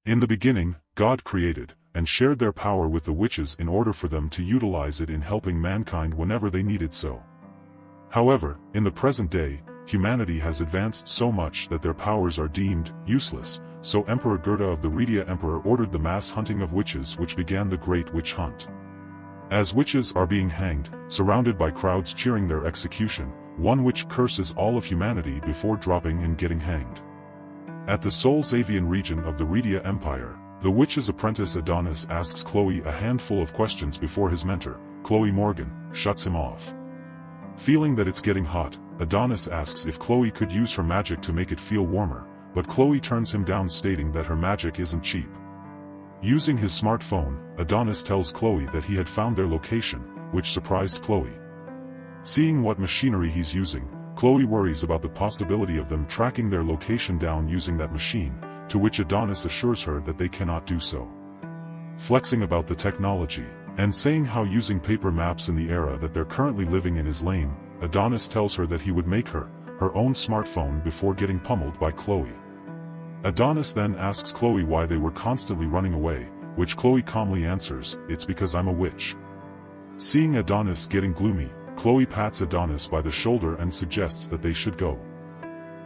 In the beginning, God created, and shared their power with the witches in order for them to utilize it in helping mankind whenever they needed so. However, in the present day, humanity has advanced so much that their powers are deemed useless, so Emperor Gerda of the Rhea Emperor ordered the mass hunting of witches, which began the Great Witch Hunt. As witches are being hanged, surrounded by crowds cheering their execution, one witch curses all of humanity before dropping and getting hanged. At the Solzavian region of the Rhea Empire, the witch's apprentice Adonis asks Chloe a handful of questions before his mentor, Chloe Morgan, shuts him off. Feeling that it's getting hot, Adonis asks if Chloe could use her magic to make it feel warmer, but Chloe turns him down, stating that her magic isn't cheap. Using his smartphone, Adonis tells Chloe that he had found their location, which surprised Chloe. Seeing what machinery he's using, Chloe worries about the possibility of them tracking their location down using that machine, to which Adonis assures her that they cannot do so. Flexing about the technology, and saying how using paper maps in the era that they're currently living in is lame, Adonis tells her that he would make her own smartphone before getting pummeled by Chloe. Adonis then asks Chloe why they were constantly running away, which Chloe calmly answers, "It's because I'm a witch." Seeing Adonis getting gloomy, Chloe pats Adonis by the shoulder and suggests that they should go.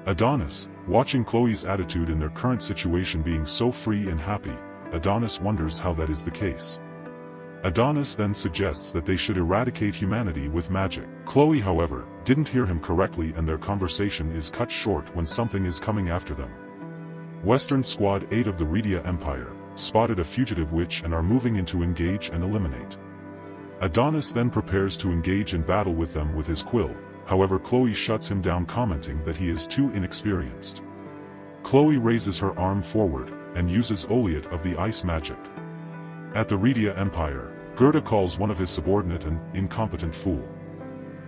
Adonis, watching Chloe's attitude in their current situation being so free and happy, Adonis wonders how that is the case. Adonis then suggests that they should eradicate humanity with magic. Chloe, however, didn't hear him correctly, and their conversation is cut short when something is coming after them. Western Squad 8 of the Rhea Empire spotted a fugitive witch and are moving in to engage and eliminate. Adonis then prepares to engage in battle with them with his quill, however Chloe shuts him down, commenting that he is too inexperienced. Chloe raises her arm forward, and uses Oleat of the ice magic. At the Rhea Empire, Gerda calls one of his subordinate an incompetent fool.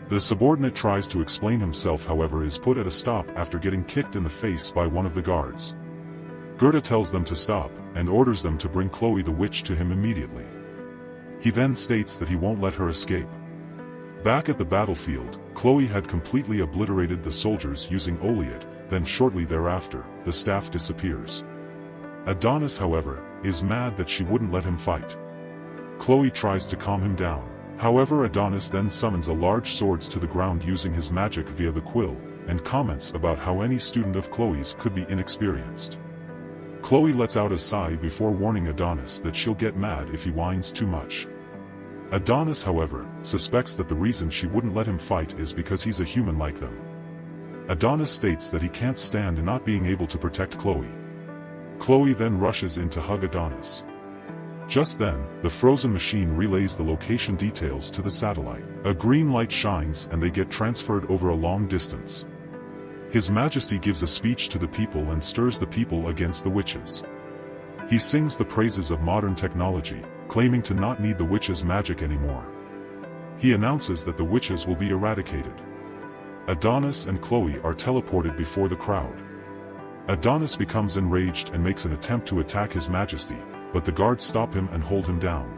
The subordinate tries to explain himself, however is put at a stop after getting kicked in the face by one of the guards. Gerda tells them to stop, and orders them to bring Chloe the witch to him immediately. He then states that he won't let her escape. Back at the battlefield, Chloe had completely obliterated the soldiers using Oleat, then shortly thereafter, the staff disappears. Adonis, however, is mad that she wouldn't let him fight. Chloe tries to calm him down. However, Adonis then summons a large swords to the ground using his magic via the quill, and comments about how any student of Chloe's could be inexperienced. Chloe lets out a sigh before warning Adonis that she'll get mad if he whines too much. Adonis, however, suspects that the reason she wouldn't let him fight is because he's a human like them. Adonis states that he can't stand not being able to protect Chloe. Chloe then rushes in to hug Adonis. Just then, the frozen machine relays the location details to the satellite. A green light shines and they get transferred over a long distance. His Majesty gives a speech to the people and stirs the people against the witches. He sings the praises of modern technology, claiming to not need the witches' magic anymore. He announces that the witches will be eradicated. Adonis and Chloe are teleported before the crowd. Adonis becomes enraged and makes an attempt to attack His Majesty, but the guards stop him and hold him down.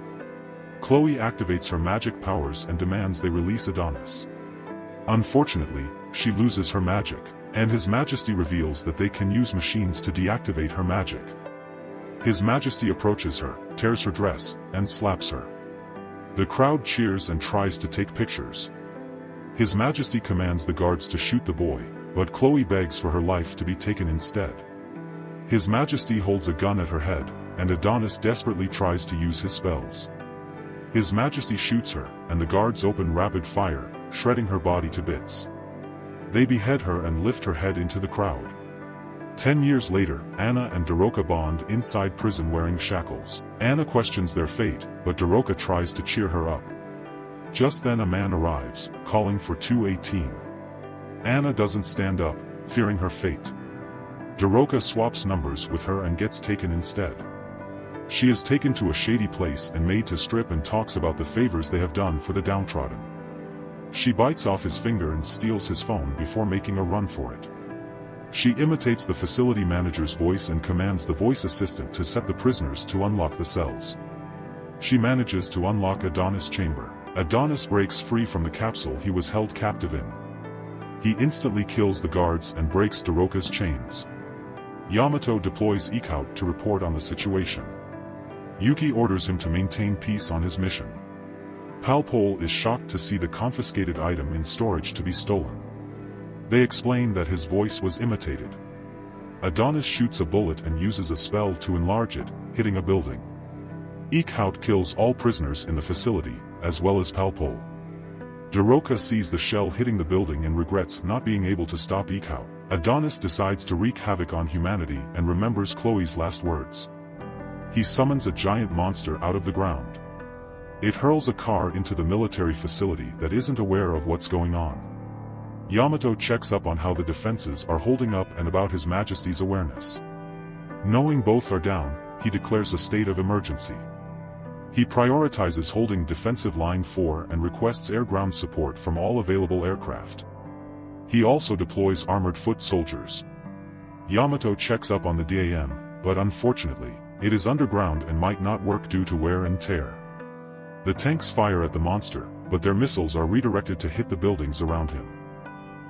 Chloe activates her magic powers and demands they release Adonis. Unfortunately, she loses her magic, and His Majesty reveals that they can use machines to deactivate her magic. His Majesty approaches her, tears her dress, and slaps her. The crowd cheers and tries to take pictures. His Majesty commands the guards to shoot the boy, but Chloe begs for her life to be taken instead. His Majesty holds a gun at her head, and Adonis desperately tries to use his spells. His Majesty shoots her, and the guards open rapid fire, shredding her body to bits. They behead her and lift her head into the crowd. 10 years later, Anna and Daroka bond inside prison wearing shackles. Anna questions their fate, but Daroka tries to cheer her up. Just then a man arrives, calling for 218. Anna doesn't stand up, fearing her fate. Daroka swaps numbers with her and gets taken instead. She is taken to a shady place and made to strip and talks about the favors they have done for the downtrodden. She bites off his finger and steals his phone before making a run for it. She imitates the facility manager's voice and commands the voice assistant to set the prisoners to unlock the cells. She manages to unlock Adonis' chamber. Adonis breaks free from the capsule he was held captive in. He instantly kills the guards and breaks Daroka's chains. Yamato deploys Ikout to report on the situation. Yuki orders him to maintain peace on his mission. Palpol is shocked to see the confiscated item in storage to be stolen. They explain that his voice was imitated. Adonis shoots a bullet and uses a spell to enlarge it, hitting a building. Ikout kills all prisoners in the facility, as well as Palpol. Daroka sees the shell hitting the building and regrets not being able to stop Ikout. Adonis decides to wreak havoc on humanity and remembers Chloe's last words. He summons a giant monster out of the ground. It hurls a car into the military facility that isn't aware of what's going on. Yamato checks up on how the defenses are holding up and about His Majesty's awareness. Knowing both are down, he declares a state of emergency. He prioritizes holding Defensive Line 4 and requests air-ground support from all available aircraft. He also deploys armored foot soldiers. Yamato checks up on the DAM, but unfortunately, it is underground and might not work due to wear and tear. The tanks fire at the monster, but their missiles are redirected to hit the buildings around him.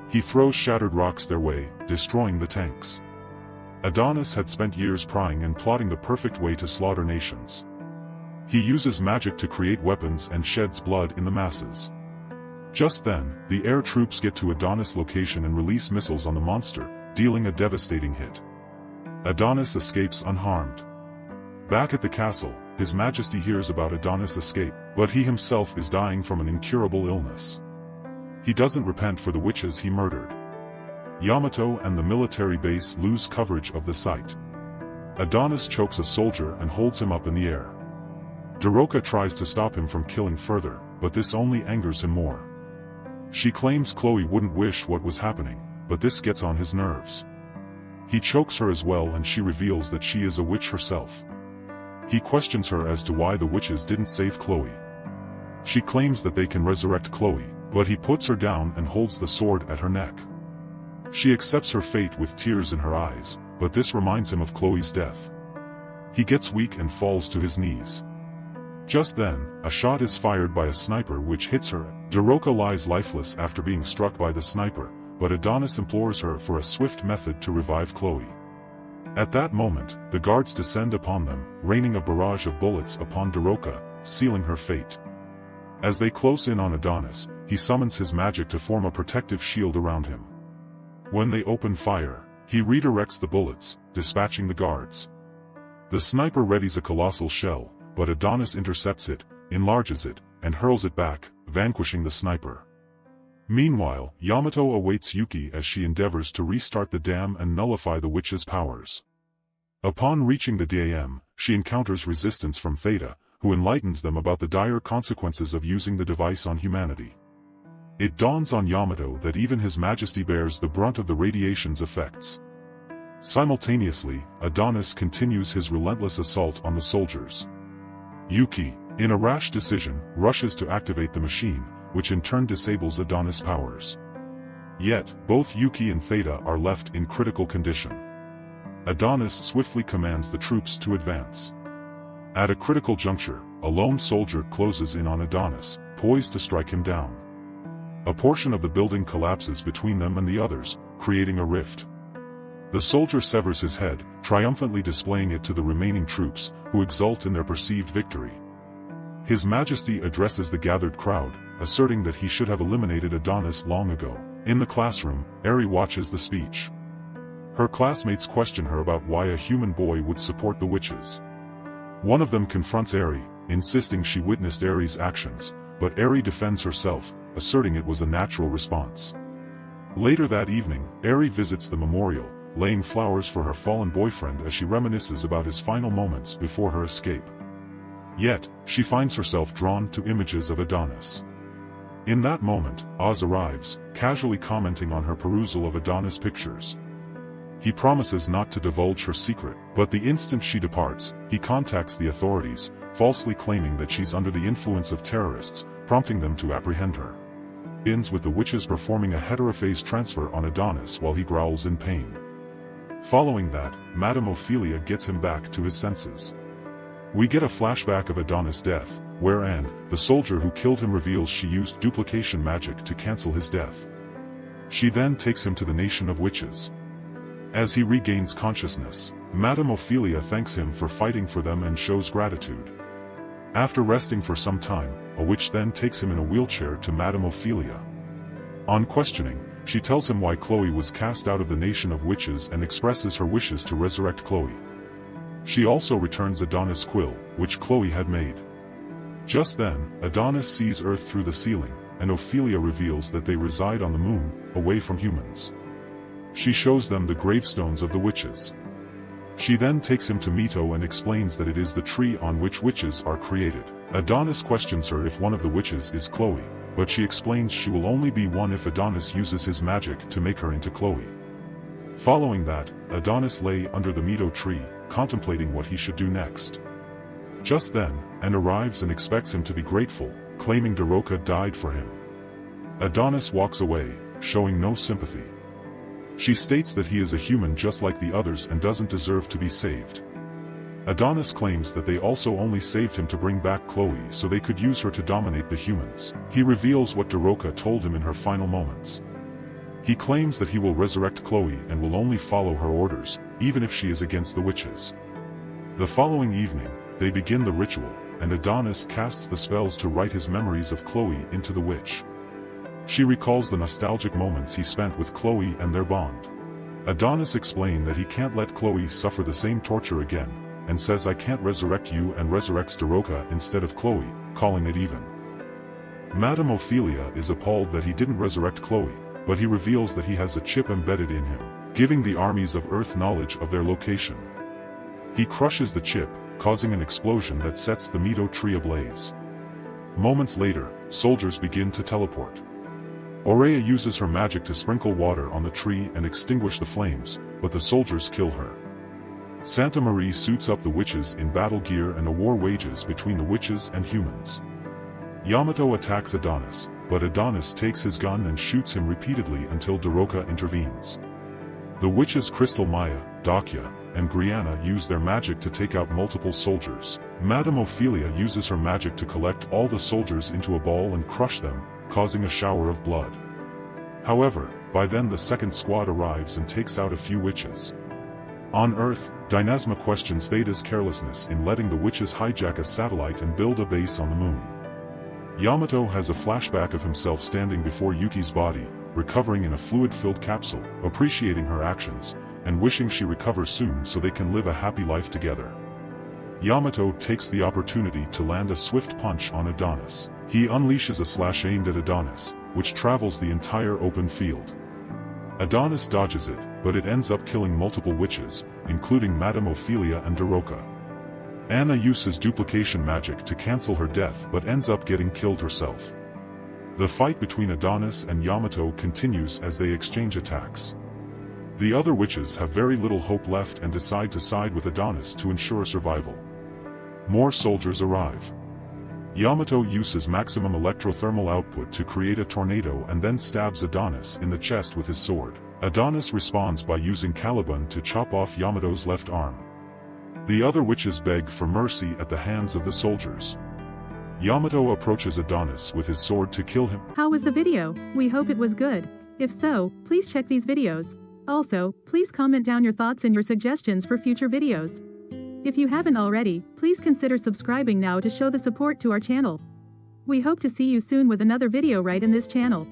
He throws shattered rocks their way, destroying the tanks. Adonis had spent years prying and plotting the perfect way to slaughter nations. He uses magic to create weapons and sheds blood in the masses. Just then, the air troops get to Adonis' location and release missiles on the monster, dealing a devastating hit. Adonis escapes unharmed. Back at the castle, His Majesty hears about Adonis' escape, but he himself is dying from an incurable illness. He doesn't repent for the witches he murdered. Yamato and the military base lose coverage of the site. Adonis chokes a soldier and holds him up in the air. Daroka tries to stop him from killing further, but this only angers him more. She claims Chloe wouldn't wish what was happening, but this gets on his nerves. He chokes her as well and she reveals that she is a witch herself. He questions her as to why the witches didn't save Chloe. She claims that they can resurrect Chloe, but he puts her down and holds the sword at her neck. She accepts her fate with tears in her eyes, but this reminds him of Chloe's death. He gets weak and falls to his knees. Just then, a shot is fired by a sniper which hits her. Daroka lies lifeless after being struck by the sniper, but Adonis implores her for a swift method to revive Chloe. At that moment, the guards descend upon them, raining a barrage of bullets upon Daroka, sealing her fate. As they close in on Adonis, he summons his magic to form a protective shield around him. When they open fire, he redirects the bullets, dispatching the guards. The sniper readies a colossal shell, but Adonis intercepts it, enlarges it, and hurls it back, vanquishing the sniper. Meanwhile, Yamato awaits Yuki as she endeavors to restart the dam and nullify the witch's powers. Upon reaching the dam, she encounters resistance from Theta, who enlightens them about the dire consequences of using the device on humanity. It dawns on Yamato that even His Majesty bears the brunt of the radiation's effects. Simultaneously, Adonis continues his relentless assault on the soldiers. Yuki, in a rash decision, rushes to activate the machine, which in turn disables Adonis' powers. Yet, both Yuki and Theta are left in critical condition. Adonis swiftly commands the troops to advance. At a critical juncture, a lone soldier closes in on Adonis, poised to strike him down. A portion of the building collapses between them and the others, creating a rift. The soldier severs his head, triumphantly displaying it to the remaining troops, who exult in their perceived victory. His Majesty addresses the gathered crowd, asserting that he should have eliminated Adonis long ago. In the classroom, Eri watches the speech. Her classmates question her about why a human boy would support the witches. One of them confronts Eri, insisting she witnessed Eri's actions, but Eri defends herself, asserting it was a natural response. Later that evening, Eri visits the memorial, laying flowers for her fallen boyfriend as she reminisces about his final moments before her escape. Yet, she finds herself drawn to images of Adonis. In that moment, Oz arrives, casually commenting on her perusal of Adonis' pictures. He promises not to divulge her secret, but the instant she departs, he contacts the authorities, falsely claiming that she's under the influence of terrorists, prompting them to apprehend her. Ends with the witches performing a heterophase transfer on Adonis while he growls in pain. Following that, Madame Ophelia gets him back to his senses. We get a flashback of Adonis' death, where Anne, the soldier who killed him, reveals she used duplication magic to cancel his death. She then takes him to the nation of witches. As he regains consciousness, Madame Ophelia thanks him for fighting for them and shows gratitude. After resting for some time, a witch then takes him in a wheelchair to Madame Ophelia. On questioning, she tells him why Chloe was cast out of the nation of witches and expresses her wishes to resurrect Chloe. She also returns Adonis' quill, which Chloe had made. Just then, Adonis sees Earth through the ceiling, and Ophelia reveals that they reside on the moon, away from humans. She shows them the gravestones of the witches. She then takes him to Mito and explains that it is the tree on which witches are created. Adonis questions her if one of the witches is Chloe, but she explains she will only be one if Adonis uses his magic to make her into Chloe. Following that, Adonis lay under the Mito tree, contemplating what he should do next. Just then, Anne arrives and expects him to be grateful, claiming Doroka died for him. Adonis walks away, showing no sympathy. She states that he is a human just like the others and doesn't deserve to be saved. Adonis claims that they also only saved him to bring back Chloe so they could use her to dominate the humans. He reveals what Doroka told him in her final moments. He claims that he will resurrect Chloe and will only follow her orders, even if she is against the witches. The following evening, they begin the ritual, and Adonis casts the spells to write his memories of Chloe into the witch. She recalls the nostalgic moments he spent with Chloe and their bond. Adonis explains that he can't let Chloe suffer the same torture again, and says I can't resurrect you and resurrects Doroka instead of Chloe, calling it even. Madame Ophelia is appalled that he didn't resurrect Chloe, but he reveals that he has a chip embedded in him, giving the armies of Earth knowledge of their location. He crushes the chip, causing an explosion that sets the Mito tree ablaze. Moments later, soldiers begin to teleport. Aurea uses her magic to sprinkle water on the tree and extinguish the flames, but the soldiers kill her. Santa Maria suits up the witches in battle gear and a war wages between the witches and humans. Yamato attacks Adonis, but Adonis takes his gun and shoots him repeatedly until Doroka intervenes. The witches Crystal Maya, Dakya, and Griana use their magic to take out multiple soldiers. Madame Ophelia uses her magic to collect all the soldiers into a ball and crush them, causing a shower of blood. However, by then the second squad arrives and takes out a few witches. On Earth, Dynasma questions Theta's carelessness in letting the witches hijack a satellite and build a base on the moon. Yamato has a flashback of himself standing before Yuki's body, recovering in a fluid-filled capsule, appreciating her actions, and wishing she recovers soon so they can live a happy life together. Yamato takes the opportunity to land a swift punch on Adonis. He unleashes a slash aimed at Adonis, which travels the entire open field. Adonis dodges it, but it ends up killing multiple witches, including Madame Ophelia and Doroka. Anna uses duplication magic to cancel her death but ends up getting killed herself. The fight between Adonis and Yamato continues as they exchange attacks. The other witches have very little hope left and decide to side with Adonis to ensure survival. More soldiers arrive. Yamato uses maximum electrothermal output to create a tornado and then stabs Adonis in the chest with his sword. Adonis responds by using Caliban to chop off Yamato's left arm. The other witches beg for mercy at the hands of the soldiers. Yamato approaches Adonis with his sword to kill him. How was the video? We hope it was good. If so, please check these videos. Also, please comment down your thoughts and your suggestions for future videos. If you haven't already, please consider subscribing now to show the support to our channel. We hope to see you soon with another video right in this channel.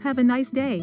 Have a nice day.